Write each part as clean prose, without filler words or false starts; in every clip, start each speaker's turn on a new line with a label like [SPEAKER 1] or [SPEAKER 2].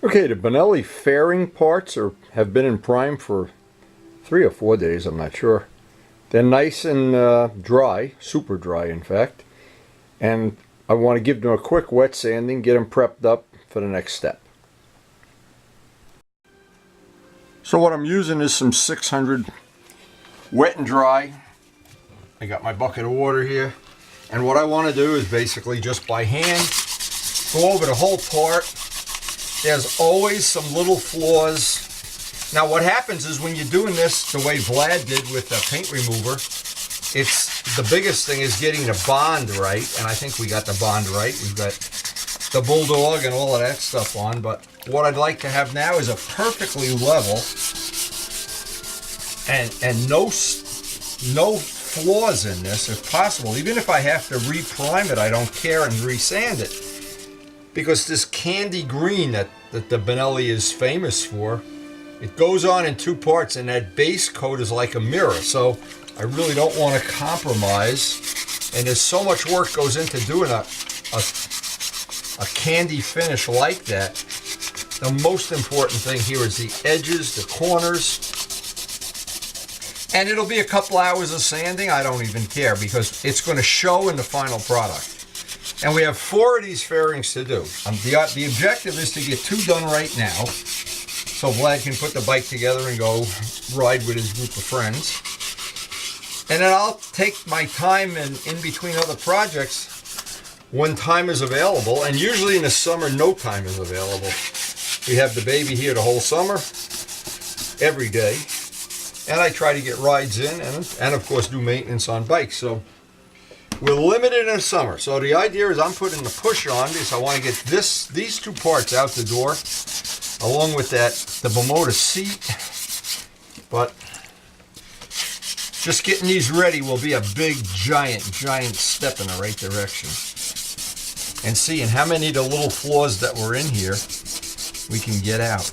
[SPEAKER 1] Okay, the Benelli fairing parts have been in prime for 3 or 4 days, I'm not sure. They're nice and dry, super dry in fact, and I want to give them a quick wet sanding, get them prepped up for the next step. So what I'm using is some 600 wet and dry. I got my bucket of water here, and what I want to do is basically just by hand go over the whole part. There's always some little flaws. Now what happens is when you're doing this the way Vlad did with the paint remover, it's the biggest thing is getting the bond right, and I think we got the bond right. We've got the Bulldog and all of that stuff on, but what I'd like to have now is a perfectly level and no flaws in this if possible. Even if I have to re-prime it, I don't care, and re-sand it. Because this candy green that the Benelli is famous for, it goes on in 2 parts, and that base coat is like a mirror. So I really don't want to compromise. And there's so much work goes into doing a candy finish like that. The most important thing here is the edges, the corners. And it'll be a couple hours of sanding. I don't even care because it's going to show in the final product. And we have 4 of these fairings to do. The objective is to get 2 done right now, so Vlad can put the bike together and go ride with his group of friends. And then I'll take my time and in between other projects when time is available. And usually in the summer, no time is available. We have the baby here the whole summer, every day. And I try to get rides in and of course do maintenance on bikes. So we're limited in the summer. So the idea is I'm putting the push on because I want to get these 2 parts out the door along with the Bimota seat. But just getting these ready will be a big, giant step in the right direction. And seeing how many of the little flaws that were in here we can get out.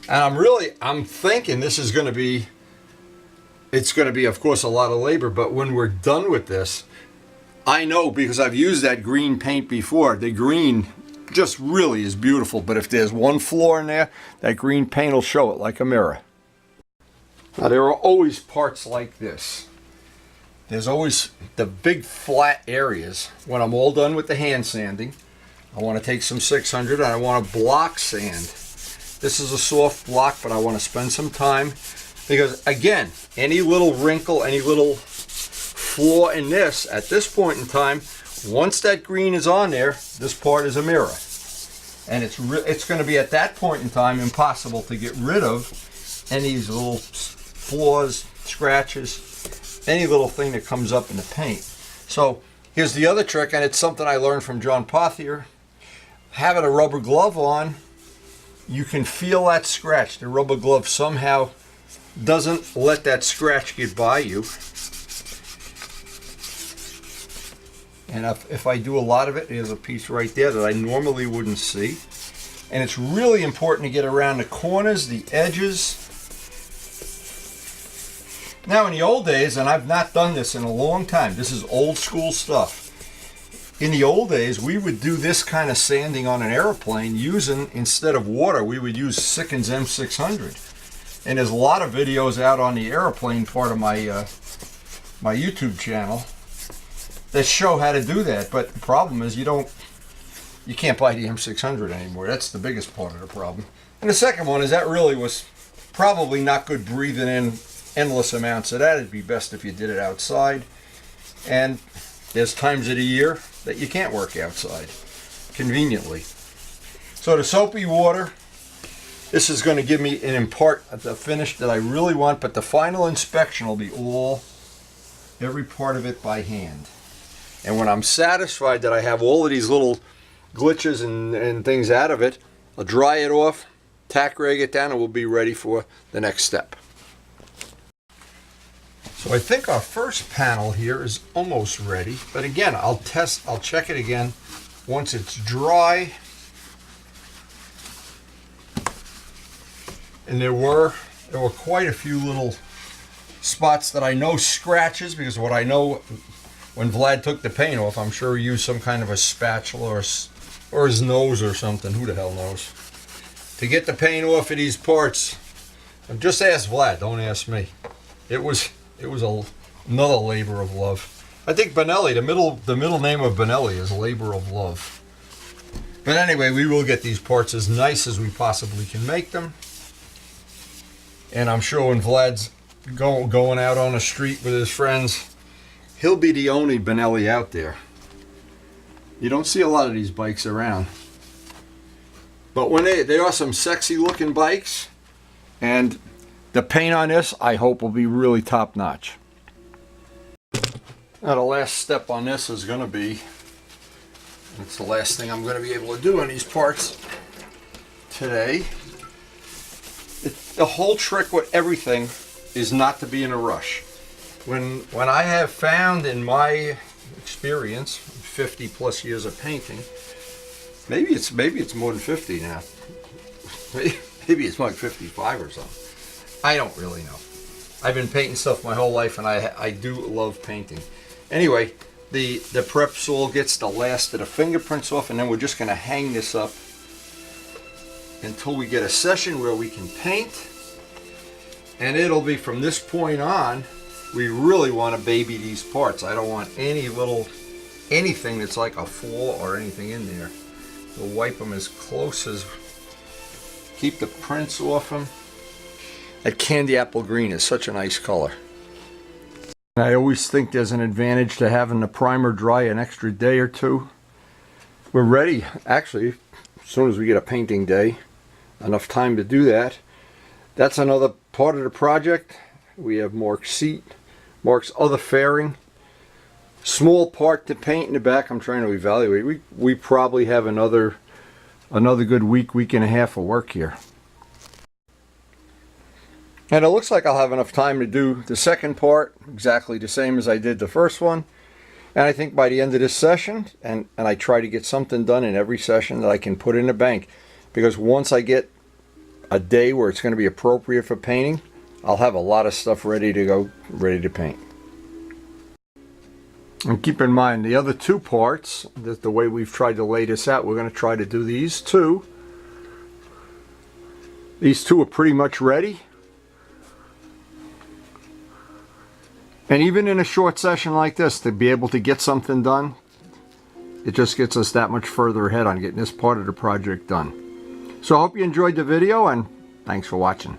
[SPEAKER 1] And I'm thinking this is going to be, it's going to be, of course, a lot of labor, but when we're done with this, I know because I've used that green paint before, the green just really is beautiful, but if there's one flaw in there, that green paint will show it like a mirror. Now there are always parts like this. There's always the big flat areas. When I'm all done with the hand sanding, I want to take some 600 and I want to block sand. This is a soft block, but I want to spend some time because, again, any little wrinkle, any little flaw in this, at this point in time, once that green is on there, this part is a mirror. And it's going to be, at that point in time, impossible to get rid of any of these little flaws, scratches, any little thing that comes up in the paint. So here's the other trick, and it's something I learned from John Pothier. Having a rubber glove on, you can feel that scratch. The rubber glove somehow doesn't let that scratch get by you. And if I do a lot of it, there's a piece right there that I normally wouldn't see. And it's really important to get around the corners, the edges. Now in the old days, and I've not done this in a long time, this is old school stuff. In the old days, we would do this kind of sanding on an airplane using, instead of water, we would use Sikkens M600. And there's a lot of videos out on the airplane part of my my YouTube channel that show how to do that. But the problem is you can't buy the M600 anymore. That's the biggest part of the problem. And the second one is that really was probably not good breathing in endless amounts of that. It'd be best if you did it outside. And there's times of the year that you can't work outside conveniently. So the soapy water, this is going to give me and impart the finish that I really want, but the final inspection will be every part of it by hand. And when I'm satisfied that I have all of these little glitches and things out of it, I'll dry it off, tack rag it down, and we'll be ready for the next step. So I think our first panel here is almost ready, but again, I'll check it again once it's dry. And there were quite a few little spots that I know scratches, because what when Vlad took the paint off, I'm sure he used some kind of a spatula or his nose or something. Who the hell knows? To get the paint off of these parts. And just ask Vlad, don't ask me. It was another labor of love. I think Benelli, the middle name of Benelli is labor of love. But anyway, we will get these parts as nice as we possibly can make them. And I'm sure when Vlad's going out on the street with his friends, he'll be the only Benelli out there. You don't see a lot of these bikes around. But when they are some sexy looking bikes, and the paint on this I hope will be really top notch. Now the last step on this is going to be, it's the last thing I'm going to be able to do on these parts today. The whole trick with everything is not to be in a rush. When I have found in my experience, 50 plus years of painting, maybe it's more than 50 now. Maybe it's like 55 or something. I don't really know. I've been painting stuff my whole life, and I do love painting. Anyway, the prep soil gets the last of the fingerprints off, and then we're just going to hang this up until we get a session where we can paint. And it'll be from this point on, we really want to baby these parts. I don't want anything that's like a flaw or anything in there. We'll wipe them as close as, keep the prints off them. That candy apple green is such a nice color. I always think there's an advantage to having the primer dry an extra day or two. We're ready, actually, as soon as we get a painting day, enough time to do that. That's another part of the project. We have Mark's seat, Mark's other fairing. Small part to paint in the back. I'm trying to evaluate. We probably have another good week and a half of work here. And it looks like I'll have enough time to do the second part exactly the same as I did the first one. And I think by the end of this session, and I try to get something done in every session that I can put in the bank, because once I get a day where it's going to be appropriate for painting, I'll have a lot of stuff ready to go, ready to paint. And keep in mind the other two parts, that the way we've tried to lay this out, we're going to try to do these two. These two are pretty much ready. And even in a short session like this, to be able to get something done, it just gets us that much further ahead on getting this part of the project done. So I hope you enjoyed the video, and thanks for watching.